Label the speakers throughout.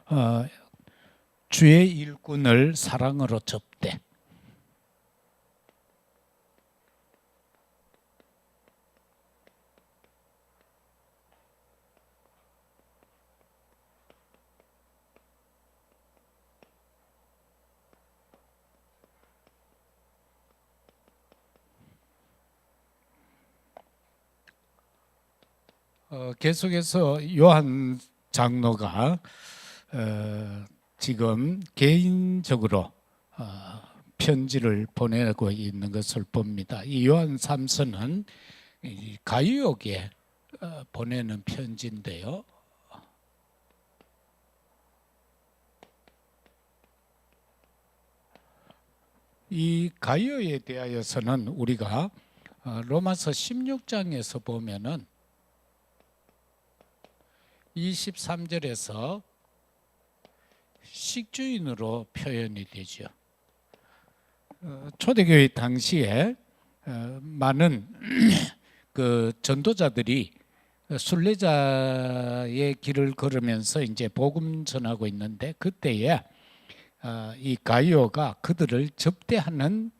Speaker 1: 어, 주의 일꾼을 사랑으로 접대. 계속해서 요한 장로가 지금 개인적으로 편지를 보내고 있는 것을 봅니다. 이 요한 3서는 가이오에게 보내는 편지인데요. 이 가이오에 대하여서는 우리가 로마서 16장에서 보면은 23절에서 식주인으로 표현이 되죠. 초대교회 당시에 많은 그 전도자들이 순례자의 길을 걸으면서 이제 복음 전하고 있는데, 그때에 이 가이오가 그들을 접대하는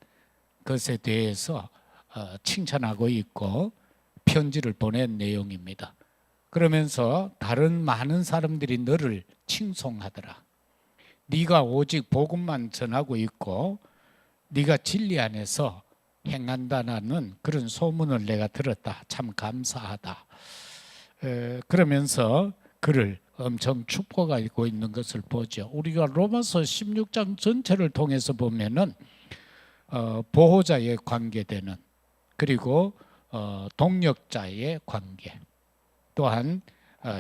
Speaker 1: 것에 대해서 칭찬하고 있고 편지를 보낸 내용입니다. 그러면서 다른 많은 사람들이 너를 칭송하더라. 네가 오직 복음만 전하고 있고 네가 진리 안에서 행한다는 그런 소문을 내가 들었다. 참 감사하다. 그러면서 그를 엄청 축복하고 있는 것을 보죠. 우리가 로마서 16장 전체를 통해서 보면은 보호자에 관계되는, 그리고 동력자의 관계, 또한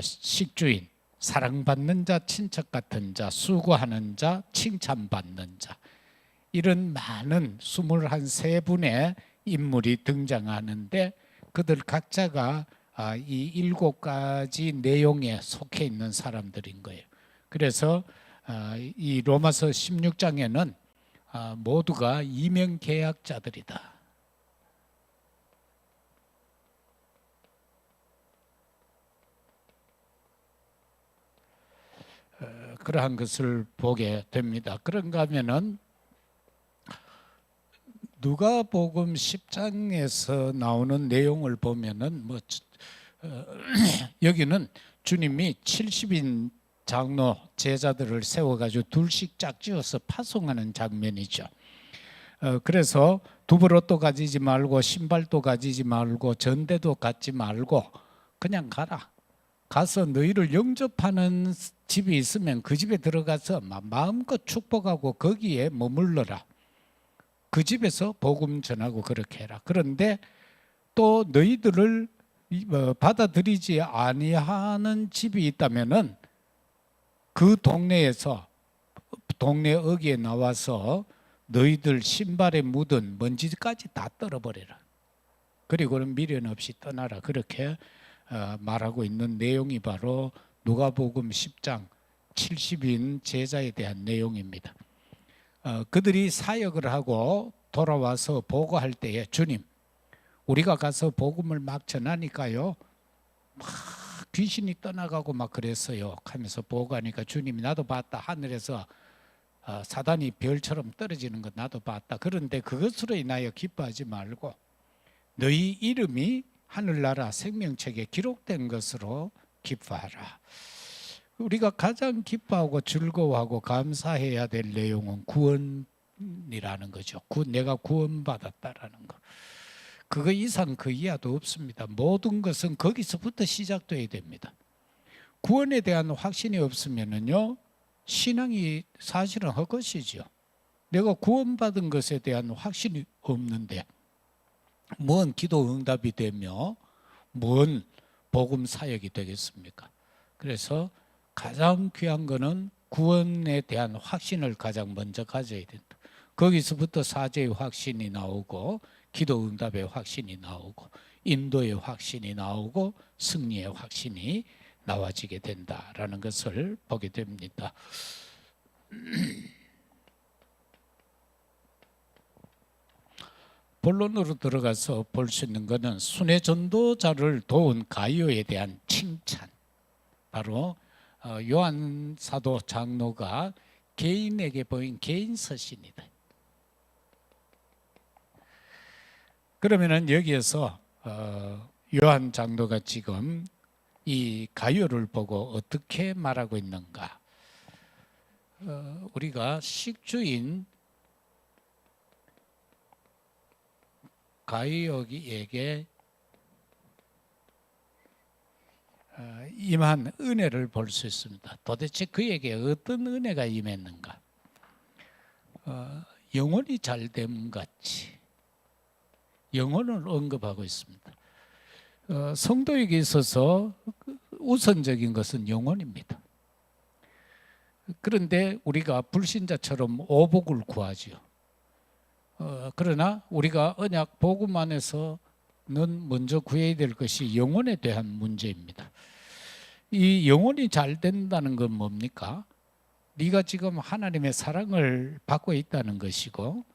Speaker 1: 식주인, 사랑받는 자, 친척 같은 자, 수고하는 자, 칭찬받는 자, 이런 많은 23분의 인물이 등장하는데 그들 각자가 이 7가지 내용에 속해 있는 사람들인 거예요. 그래서 이 로마서 16장에는 모두가 이명계약자들이다. 그러한 것을 보게 됩니다. 그런가 하면은 누가복음 10장에서 나오는 내용을 보면은 여기는 주님이 70인 장로 제자들을 세워가지고 둘씩 짝지어서 파송하는 장면이죠. 그래서 두벌옷도 가지지 말고 신발도 가지지 말고 전대도 갖지 말고 그냥 가라. 가서 너희를 영접하는 집이 있으면 그 집에 들어가서 마음껏 축복하고 거기에 머물러라. 그 집에서 복음 전하고 그렇게 해라. 그런데 또 너희들을 받아들이지 아니하는 집이 있다면은 그 동네에서 동네 어귀에 나와서 너희들 신발에 묻은 먼지까지 다 떨어버려라. 그리고는 미련 없이 떠나라. 그렇게 말하고 있는 내용이 바로 누가복음 10장 70인 제자에 대한 내용입니다. 그들이 사역을 하고 돌아와서 보고할 때에 주님, 우리가 가서 복음을 막 전하니까요, 막 귀신이 떠나가고 막 그랬어요 하면서 보고하니까 주님이 나도 봤다. 하늘에서 사단이 별처럼 떨어지는 것 나도 봤다. 그런데 그것으로 인하여 기뻐하지 말고 너희 이름이 하늘나라 생명책에 기록된 것으로 기뻐하라. 우리가 가장 기뻐하고 즐거워하고 감사해야 될 내용은 구원이라는 거죠. 내가 구원받았다라는 거. 그거 이상 그 이하도 없습니다. 모든 것은 거기서부터 시작돼야 됩니다. 구원에 대한 확신이 없으면요, 신앙이 사실은 헛것이죠. 내가 구원받은 것에 대한 확신이 없는데 뭔 기도 응답이 되며 뭔 복음 사역이 되겠습니까? 그래서 가장 귀한 거는 구원에 대한 확신을 가장 먼저 가져야 된다. 거기서부터 사죄의 확신이 나오고 기도 응답의 확신이 나오고 인도의 확신이 나오고 승리의 확신이 나와지게 된다라는 것을 보게 됩니다. 본론으로 들어가서 볼 수 있는 것은 순회 전도자를 도운 가이오에 대한 칭찬, 바로 요한 사도 장로가 개인에게 보인 개인 서신이다. 그러면은 여기에서 요한 장로가 지금 이 가요를 보고 어떻게 말하고 있는가? 우리가 식주인 가이오에게 임한 은혜를 볼 수 있습니다. 도대체 그에게 어떤 은혜가 임했는가? 영혼이 잘됨 같이 영혼을 언급하고 있습니다. 성도에게 있어서 우선적인 것은 영혼입니다. 그런데 우리가 불신자처럼 오복을 구하지요. 그러나 우리가 언약 복음 안에서는 먼저 구해야 될 것이 영혼에 대한 문제입니다. 이 영혼이 잘 된다는 건 뭡니까? 네가 지금 하나님의 사랑을 받고 있다는 것이고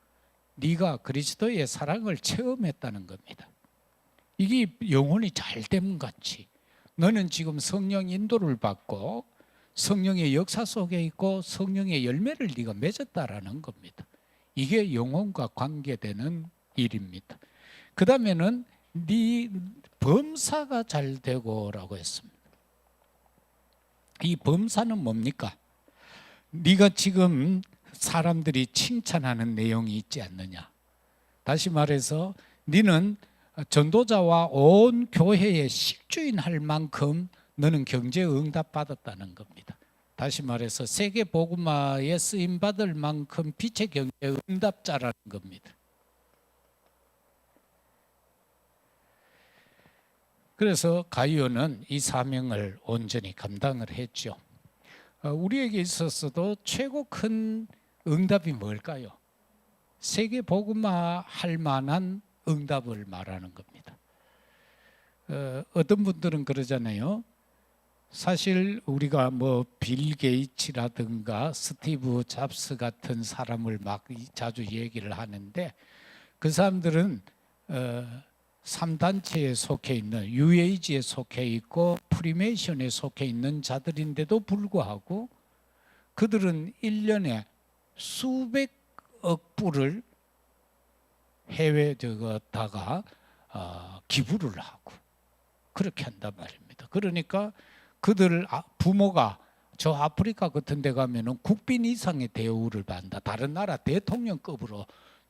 Speaker 1: 네가 그리스도의 사랑을 체험했다는 겁니다. 이게 영혼이 잘됨 같이 너는 지금 성령 인도를 받고 성령의 역사 속에 있고 성령의 열매를 네가 맺었다라는 겁니다. 이게 영혼과 관계되는 일입니다. 그 다음에는 네 범사가 잘 되고라고 했습니다. 이 범사는 뭡니까? 네가 지금 사람들이 칭찬하는 내용이 있지 않느냐. 다시 말해서 너는 전도자와 온 교회의 식주인 할 만큼 너는 경제 응답 받았다는 겁니다. 다시 말해서 세계 복음화에 쓰임 받을 만큼 빛의 경제 응답자라는 겁니다. 그래서 가이오는 이 사명을 온전히 감당을 했죠. 우리에게 있어서도 최고 큰 응답이 뭘까요? 세계 복음화 할 만한 응답을 말하는 겁니다. 어떤 분들은 그러잖아요. 사실 우리가 뭐 빌 게이츠라든가 스티브 잡스 같은 사람을 막 자주 얘기를 하는데 그 사람들은 3단체에 속해 있는 UAG에 속해 있고 프리메이션에 속해 있는 자들인데도 불구하고 그들은 1년에 수백억 불을 해외에다가 기부를 하고 그렇게 한단 말입니다. 그러니까 그들 부모가 저 아프리카 같은 데 가면은 국빈 이상의 대우를 받는다. 다른 나라 대통령급으로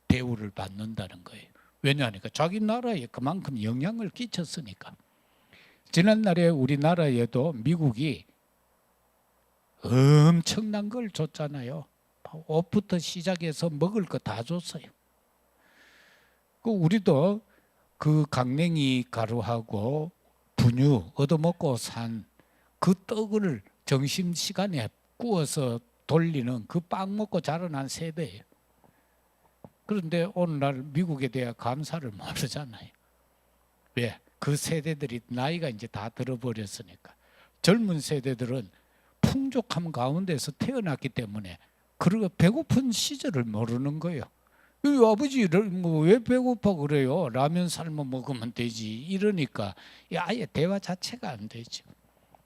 Speaker 1: 대우를 받는다는 거예요. 왜냐하니까 자기 나라에 그만큼 영향을 끼쳤으니까. 지난날에 우리나라에도 미국이 엄청난 걸 줬잖아요. 옷부터 시작해서 먹을 거 다 줬어요. 우리도 그 강냉이 가루하고 분유 얻어먹고 산 그 떡을 점심시간에 구워서 돌리는 그 빵 먹고 자라난 세대예요. 그런데 오늘날 미국에 대해 감사를 모르잖아요. 왜? 그 세대들이 나이가 이제 다 들어버렸으니까. 젊은 세대들은 풍족함 가운데서 태어났기 때문에 그리고 배고픈 시절을 모르는 거예요. 아버지를 왜 배고파 그래요? 라면 삶아 먹으면 되지. 이러니까 아예 대화 자체가 안 되죠.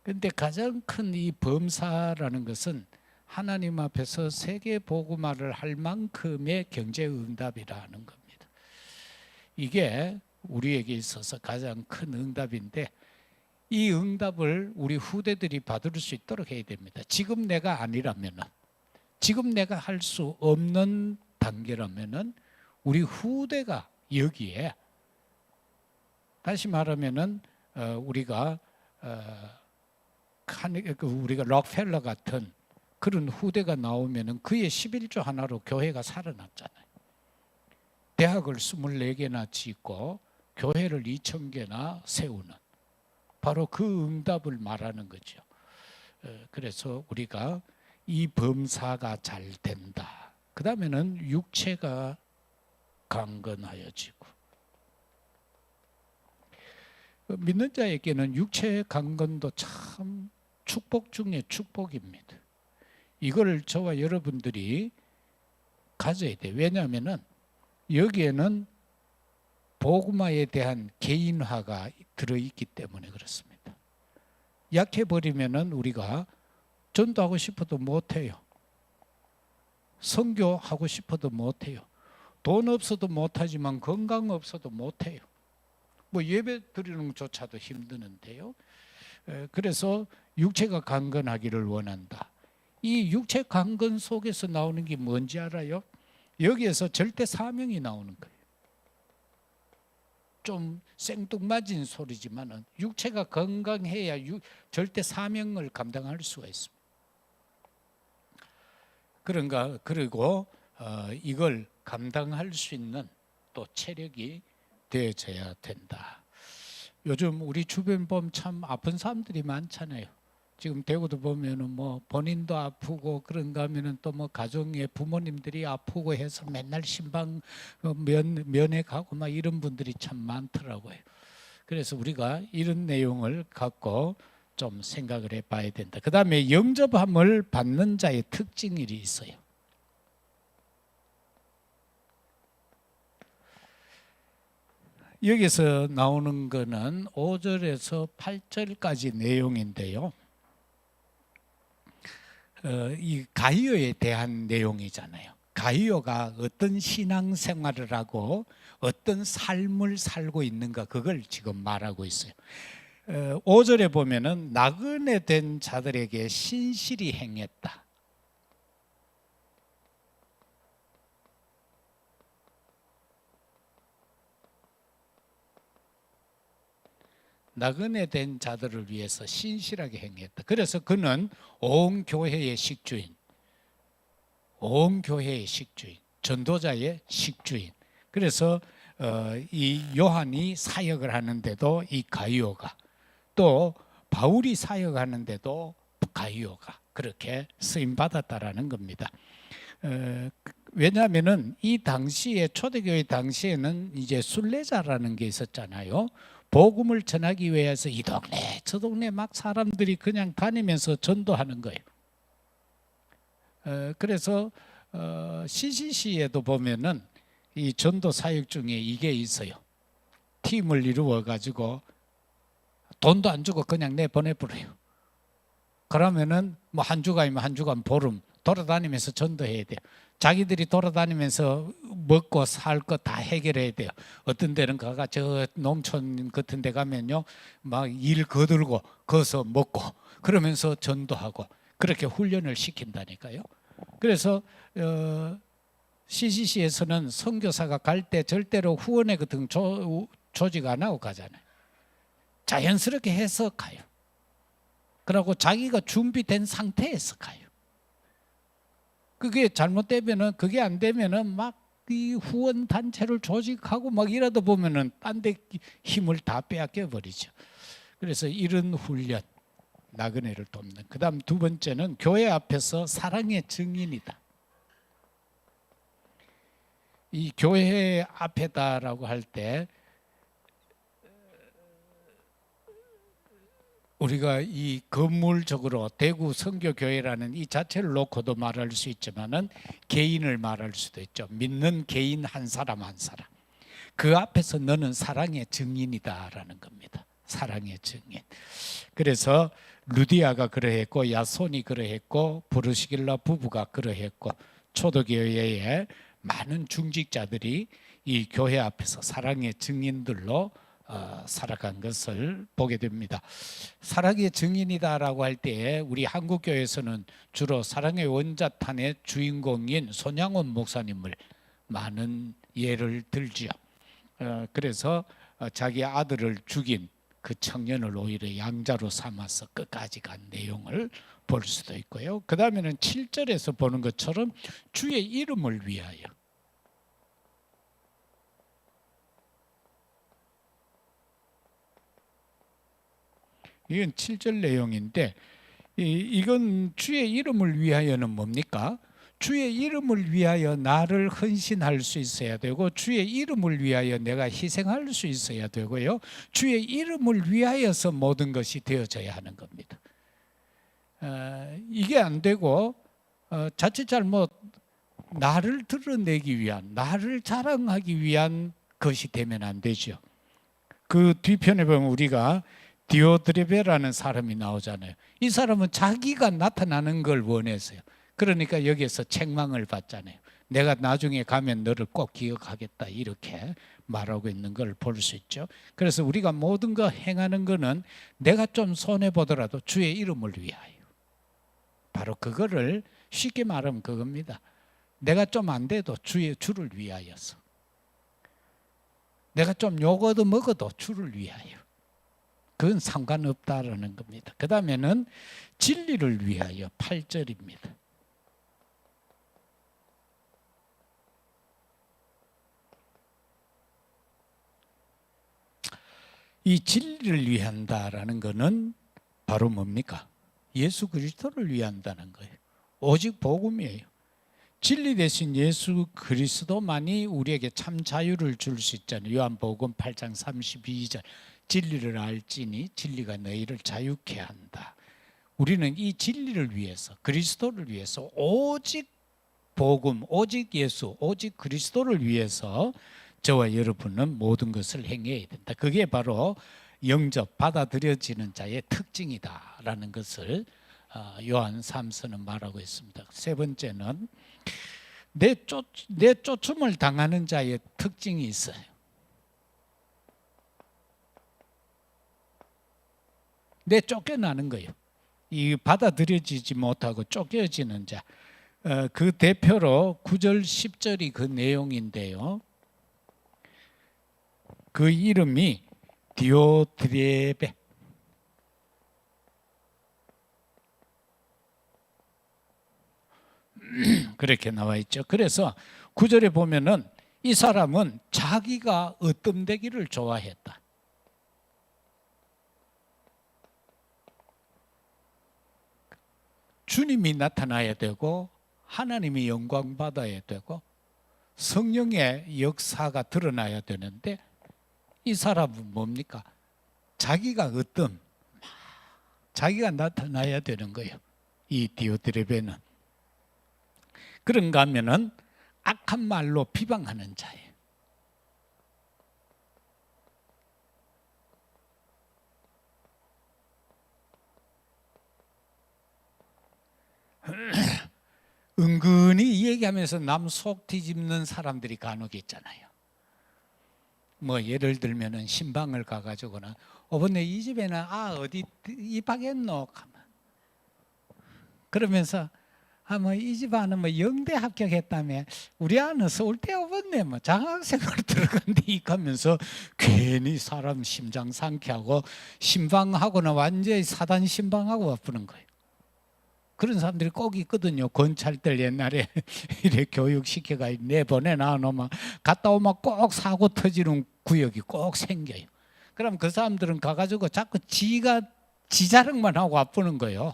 Speaker 1: 그런데 가장 큰 이 범사라는 것은 하나님 앞에서 세계 복음화를 할 만큼의 경제 응답이라는 겁니다. 이게 우리에게 있어서 가장 큰 응답인데 이 응답을 우리 후대들이 받을 수 있도록 해야 됩니다. 지금 내가 아니라면은, 지금 내가 할 수 없는 단계라면은 우리 후대가 여기에 다시 말하면은 우리가 록펠러 같은 그런 후대가 나오면은 그의 11조 하나로 교회가 살아났잖아요. 대학을 24개나 짓고 교회를 2,000개나 세우는 바로 그 응답을 말하는 거죠. 그래서 우리가 이 범사가 잘 된다. 그 다음에는 육체가 강건하여지고 믿는 자에게는 육체의 강건도 참 축복 중에 축복입니다. 이걸 저와 여러분들이 가져야 돼요. 왜냐하면 여기에는 복음화에 대한 개인화가 들어있기 때문에 그렇습니다. 약해버리면은 우리가 전도하고 싶어도 못해요. 선교하고 싶어도 못해요. 돈 없어도 못하지만 건강 없어도 못해요. 뭐 예배 드리는 것조차도 힘드는데요. 그래서 육체가 강건하기를 원한다. 이 육체 강건 속에서 나오는 게 뭔지 알아요? 여기에서 절대 사명이 나오는 거예요. 좀 생뚱맞은 소리지만 육체가 건강해야 절대 사명을 감당할 수가 있습니다. 그리고 이걸 감당할 수 있는 또 체력이 되어져야 된다. 요즘 우리 주변 보면 참 아픈 사람들이 많잖아요. 지금 대구도 보면은 뭐 본인도 아프고 그런가 하면은 또 뭐 가정에 부모님들이 아프고 해서 맨날 신방 면회 가고 막 이런 분들이 참 많더라고요. 그래서 우리가 이런 내용을 갖고 좀 생각을 해봐야 된다. 그 다음에 영접함을 받는 자의 특징이 있어요. 여기서 나오는 거는 5절에서 8절까지 내용인데요. 이 가이오에 대한 내용이잖아요. 가이오가 어떤 신앙생활을 하고 어떤 삶을 살고 있는가 그걸 지금 말하고 있어요. 5절에 보면은 나그네 된 자들에게 신실히 행했다. 나그네 된 자들을 위해서 신실하게 행했다. 그래서 그는 온 교회의 식주인, 온 교회의 식주인, 전도자의 식주인. 그래서 이 요한이 사역을 하는데도 이 가이오가, 또 바울이 사역하는데도 가이오가 그렇게 쓰임 받았다라는 겁니다. 왜냐하면은 이 당시에 초대교회 당시에는 이제 순례자라는 게 있었잖아요. 복음을 전하기 위해서 이 동네 저 동네 막 사람들이 그냥 다니면서 전도하는 거예요. 그래서 CCC에도 보면은 이 전도 사역 중에 이게 있어요. 팀을 이루어 가지고 돈도 안 주고 그냥 내보내버려요. 그러면은 뭐 한 주간이면 한 주간 보름 돌아다니면서 전도해야 돼요. 자기들이 돌아다니면서 먹고 살 거 다 해결해야 돼요. 어떤 데는 가가 저 농촌 같은 데 가면요 막 일 거들고 거기서 먹고 그러면서 전도하고 그렇게 훈련을 시킨다니까요. 그래서 CCC에서는 선교사가 갈 때 절대로 후원회 같은 조직 안 하고 가잖아요. 자연스럽게 해서 가요. 그리고 자기가 준비된 상태에서 가요. 그게 잘못되면은, 그게 안 되면은 막 이 후원 단체를 조직하고 막 이러다 보면은 딴 데 힘을 다 빼앗겨 버리죠. 그래서 이런 훈련, 나그네를 돕는. 그다음 두 번째는 교회 앞에서 사랑의 증인이다. 이 교회 앞에다라고 할 때 우리가 이 건물적으로 대구 선교교회라는 이 자체를 놓고도 말할 수 있지만은 개인을 말할 수도 있죠. 믿는 개인 한 사람 한 사람. 그 앞에서 너는 사랑의 증인이다라는 겁니다. 사랑의 증인. 그래서 루디아가 그러했고 야손이 그러했고 브루시길라 부부가 그러했고 초대교회의 많은 중직자들이 이 교회 앞에서 사랑의 증인들로 살아간 것을 보게 됩니다. 사랑의 증인이다라고 할 때에 우리 한국교회에서는 주로 사랑의 원자탄의 주인공인 손양원 목사님을 많은 예를 들지요. 그래서 자기 아들을 죽인 그 청년을 오히려 양자로 삼아서 끝까지 간 내용을 볼 수도 있고요. 그 다음에는 7절에서 보는 것처럼 주의 이름을 위하여, 이건 7절 내용인데 이건 주의 이름을 위하여는 뭡니까? 주의 이름을 위하여 나를 헌신할 수 있어야 되고 주의 이름을 위하여 내가 희생할 수 있어야 되고요. 주의 이름을 위하여서 모든 것이 되어져야 하는 겁니다. 이게 안 되고 자칫 잘못 나를 드러내기 위한, 나를 자랑하기 위한 것이 되면 안 되죠. 그 뒤편에 보면 우리가 디오드레베라는 사람이 나오잖아요. 이 사람은 자기가 나타나는 걸 원했어요. 그러니까 여기에서 책망을 받잖아요. 내가 나중에 가면 너를 꼭 기억하겠다 이렇게 말하고 있는 걸 볼 수 있죠. 그래서 우리가 모든 거 행하는 거는 내가 좀 손해보더라도 주의 이름을 위하여. 바로 그거를 쉽게 말하면 그겁니다. 내가 좀 안 돼도 주를 위하여서. 내가 좀 욕 얻어 먹어도 주를 위하여. 그건 상관없다라는 겁니다. 그 다음에는 진리를 위하여 8절입니다. 이 진리를 위한다라는 것은 바로 뭡니까? 예수 그리스도를 위한다는 거예요. 오직 복음이에요. 진리 대신 예수 그리스도만이 우리에게 참 자유를 줄 수 있잖아요. 요한복음 8장 32절. 진리를 알지니 진리가 너희를 자유케 한다. 우리는 이 진리를 위해서, 그리스도를 위해서 오직 복음, 오직 예수, 오직 그리스도를 위해서 저와 여러분은 모든 것을 행해야 된다. 그게 바로 영접, 받아들여지는 자의 특징이다라는 것을 요한 3서는 말하고 있습니다. 세 번째는 내쫓음을 당하는 자의 특징이 있어요. 쫓겨나는 거예요. 이 받아들여지지 못하고 쫓겨지는 자. 그 대표로 9절 10절이 그 내용인데요. 그 이름이 디오드레베. 그렇게 나와 있죠. 그래서 9절에 보면은 이 사람은 자기가 으뜸되기를 좋아했다. 주님이 나타나야 되고 하나님이 영광받아야 되고 성령의 역사가 드러나야 되는데 이 사람은 뭡니까? 자기가 자기가 나타나야 되는 거예요. 이 디오드레베는. 그런가 하면은 악한 말로 비방하는 자예요. 은근히 얘기하면서 남 속 뒤집는 사람들이 간혹 있잖아요. 뭐 예를 들면은 신방을 가가지고는 어번에 이 집에는 어디 입학했노? 그러면서 뭐 이 집안은 뭐 영대 합격했다며 우리 아는 서울대 오번네 뭐 장학생으로 들어간데 이가면서 괜히 사람 심장 상쾌하고 신방하고는 완전히 사단 신방하고 와쁘는 거예요. 그런 사람들이 꼭 있거든요. 검찰들 옛날에 이렇게 교육시켜가 내보내놔 놓으면 갔다 오면 꼭 사고 터지는 구역이 꼭 생겨요. 그럼 그 사람들은 가가지고 자꾸 지 자랑만 하고 와쁘는 거예요.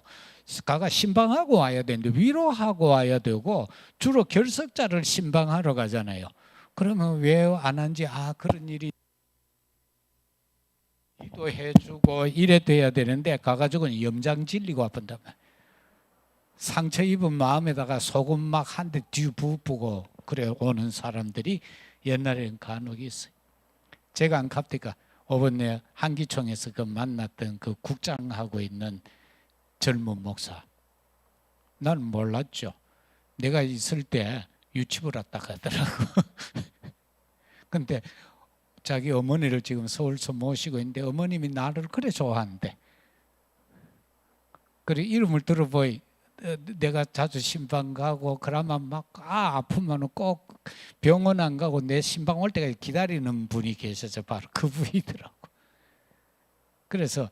Speaker 1: 가가 신방하고 와야 되는데 위로하고 와야 되고 주로 결석자를 신방하러 가잖아요. 그러면 왜 안 한지 그런 일이 기도해주고 이래 돼야 되는데 가가지고는 염장 질리고 와쁜단 말이에요. 상처 입은 마음에다가 소금 막 한 대 뒤부고 그래 오는 사람들이 옛날에는 간혹 있어요. 제가 안 갑니까? 이번에 한기총에서 그 만났던 그 국장하고 있는 젊은 목사. 나는 몰랐죠. 내가 있을 때 유치부를 왔다 가더라고. 근데 자기 어머니를 지금 서울서 모시고 있는데 어머님이 나를 그래 좋아한대. 그래 이름을 들어보이 내가 자주 신방 가고 그러면 막 아프면 꼭 병원 안 가고 내 신방 올 때까지 기다리는 분이 계셔서 바로 그분이더라고. 그래서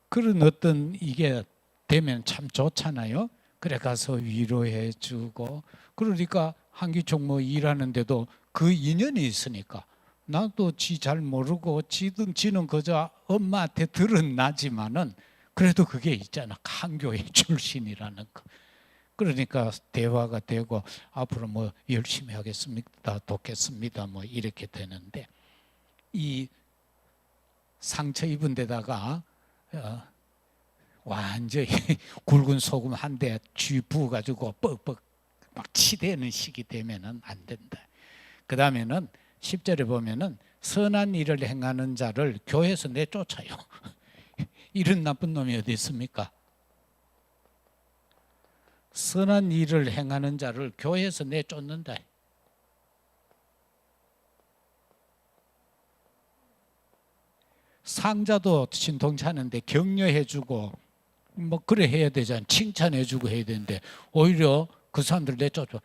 Speaker 1: 그런 어떤 이게 되면 참 좋잖아요. 그래 가서 위로해 주고 그러니까 한기총 뭐 일하는데도 그 인연이 있으니까 나도 지 잘 모르고 지는 그저 엄마한테 들은 나지만은 그래도 그게 있잖아. 한교회 출신이라는 거. 그러니까 대화가 되고 앞으로 뭐 열심히 하겠습니다. 돕겠습니다. 뭐 이렇게 되는데 이 상처 입은 데다가 완전히 굵은 소금 한 대 쥐 부어가지고 뻑뻑 막 치대는 시기 되면은 안 된다. 그 다음에는 10절에 보면은 선한 일을 행하는 자를 교회에서 내쫓아요. 이런 나쁜 놈이 어디 있습니까? 선한 일을 행하는 자를 교회에서 내쫓는다. 상자도 신통치 않은데 격려해주고 뭐 그래 해야 되잖아. 칭찬해주고 해야 되는데 오히려 그 사람들 내쫓아.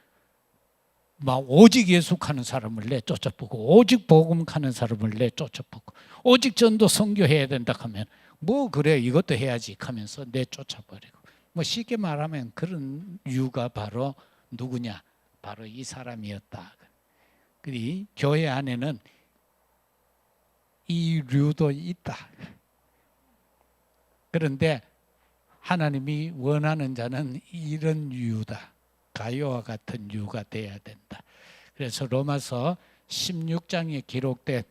Speaker 1: 막 오직 예수하는 사람을 내쫓아보고 오직 복음하는 사람을 내쫓아보고 오직 전도 선교해야 된다 하면 뭐 그래 이것도 해야지 하면서 내쫓아버리고 뭐 쉽게 말하면 그런 이유가 바로 누구냐? 바로 이 사람이었다. 그리 교회 안에는 이 류도 있다. 그런데 하나님이 원하는 자는 이런 유다. 가요와 같은 유가 돼야 된다. 그래서 로마서 16장에 기록된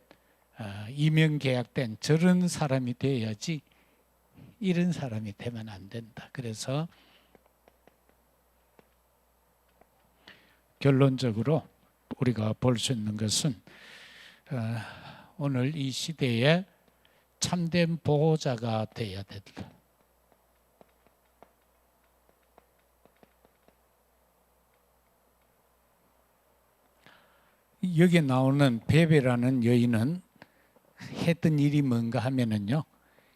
Speaker 1: 이명 계약된 저런 사람이 돼야지 이런 사람이 되면 안 된다. 그래서 결론적으로 우리가 볼 수 있는 것은 오늘 이 시대에 참된 보호자가 되어야 된다. 여기에 나오는 베베라는 여인은 했던 일이 뭔가 하면은요,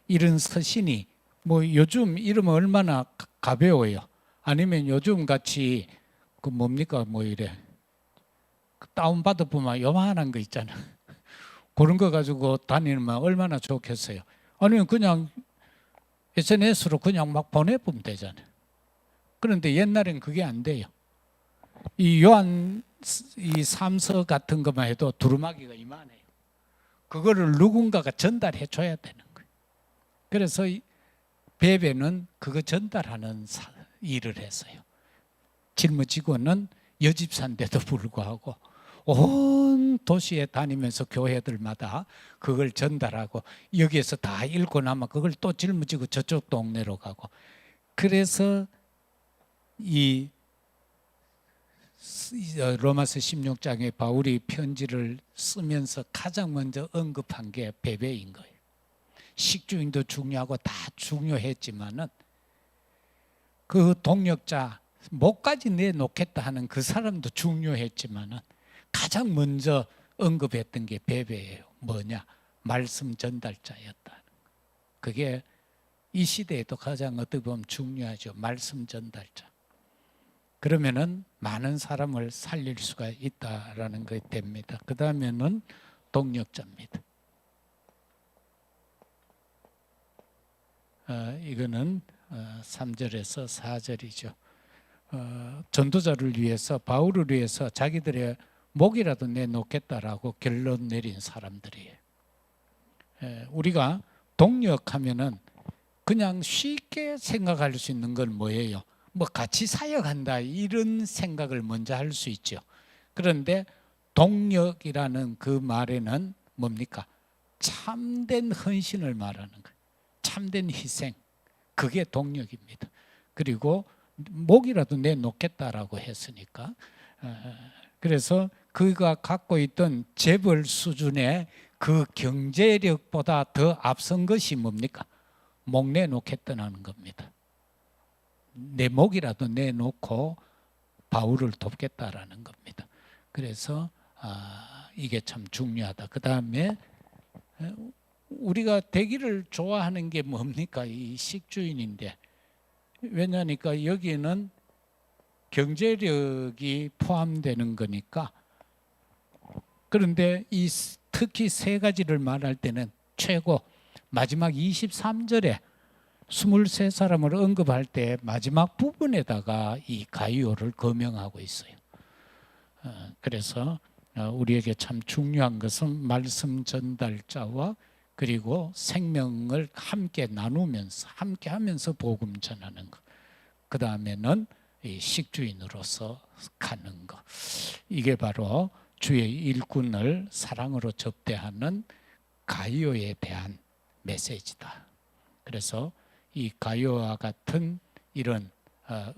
Speaker 1: 이런 서신이 뭐 요즘 이러면 얼마나 가벼워요. 아니면 요즘 같이 그 뭡니까 뭐 이래 다운 받아 보면 요만한 거 있잖아. 그런 거 가지고 다니면 얼마나 좋겠어요. 아니면 그냥 SNS로 그냥 막 보내보면 되잖아요. 그런데 옛날엔 그게 안 돼요. 이 요한 이 3서 같은 것만 해도 두루마기가 이만해요. 그거를 누군가가 전달해 줘야 되는 거예요. 그래서 베베는 그거 전달하는 일을 했어요. 짊어지고는 여집사인데도 불구하고 온 도시에 다니면서 교회들마다 그걸 전달하고 여기에서 다 읽고 나면 그걸 또 짊어지고 저쪽 동네로 가고 그래서 이 로마서 16장에 바울이 편지를 쓰면서 가장 먼저 언급한 게 베베인 거예요. 식주인도 중요하고 다 중요했지만은 그 동역자 목까지 내놓겠다 하는 그 사람도 중요했지만은 가장 먼저 언급했던 게 베베예요. 뭐냐? 말씀 전달자였다. 그게 이 시대에도 가장 어떻게 보면 중요하죠. 말씀 전달자. 그러면은 많은 사람을 살릴 수가 있다라는 것이 됩니다. 그 다음에는 동력자입니다. 이거는 3절에서 4절이죠. 전도자를 위해서 바울을 위해서 자기들의 목이라도 내놓겠다라고 결론 내린 사람들이에요. 우리가 동력하면은 그냥 쉽게 생각할 수 있는 건 뭐예요? 뭐 같이 사역한다 이런 생각을 먼저 할 수 있죠. 그런데 동력이라는 그 말에는 뭡니까? 참된 헌신을 말하는 거예요. 참된 희생. 그게 동력입니다. 그리고 목이라도 내놓겠다라고 했으니까 그래서 그가 갖고 있던 재벌 수준의 그 경제력보다 더 앞선 것이 뭡니까? 목 내놓겠다는 겁니다. 내 목이라도 내놓고 바울을 돕겠다라는 겁니다. 그래서 이게 참 중요하다. 그 다음에 우리가 되기를 좋아하는 게 뭡니까? 이 식주인인데 왜냐니까 여기는 경제력이 포함되는 거니까. 그런데 이 특히 세 가지를 말할 때는 최고 마지막 23절에 23사람을 언급할 때 마지막 부분에다가 이 가이오를 거명하고 있어요. 그래서 우리에게 참 중요한 것은 말씀 전달자와 그리고 생명을 함께 나누면서 함께 하면서 복음 전하는 것. 그 다음에는 이 식주인으로서 가는 것. 이게 바로 주의 일꾼을 사랑으로 접대하는 가이오에 대한 메시지다. 그래서 이 가이오와 같은 이런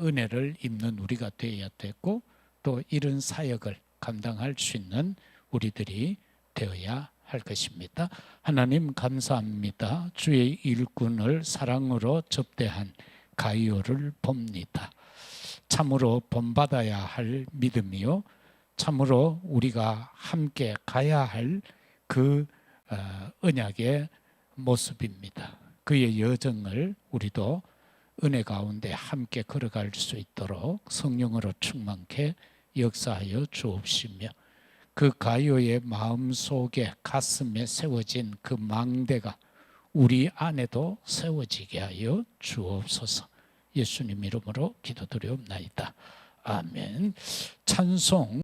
Speaker 1: 은혜를 입는 우리가 되어야 되고 또 이런 사역을 감당할 수 있는 우리들이 되어야 할 것입니다. 하나님 감사합니다. 주의 일꾼을 사랑으로 접대한 가이오를 봅니다. 참으로 본받아야 할 믿음이요, 참으로 우리가 함께 가야 할 그 언약의 모습입니다. 그의 여정을 우리도 은혜 가운데 함께 걸어갈 수 있도록 성령으로 충만케 역사하여 주옵시며, 그 가이오의 마음속에 가슴에 세워진 그 망대가 우리 안에도 세워지게 하여 주옵소서. 예수님 이름으로 기도드리옵나이다. 아멘. 찬송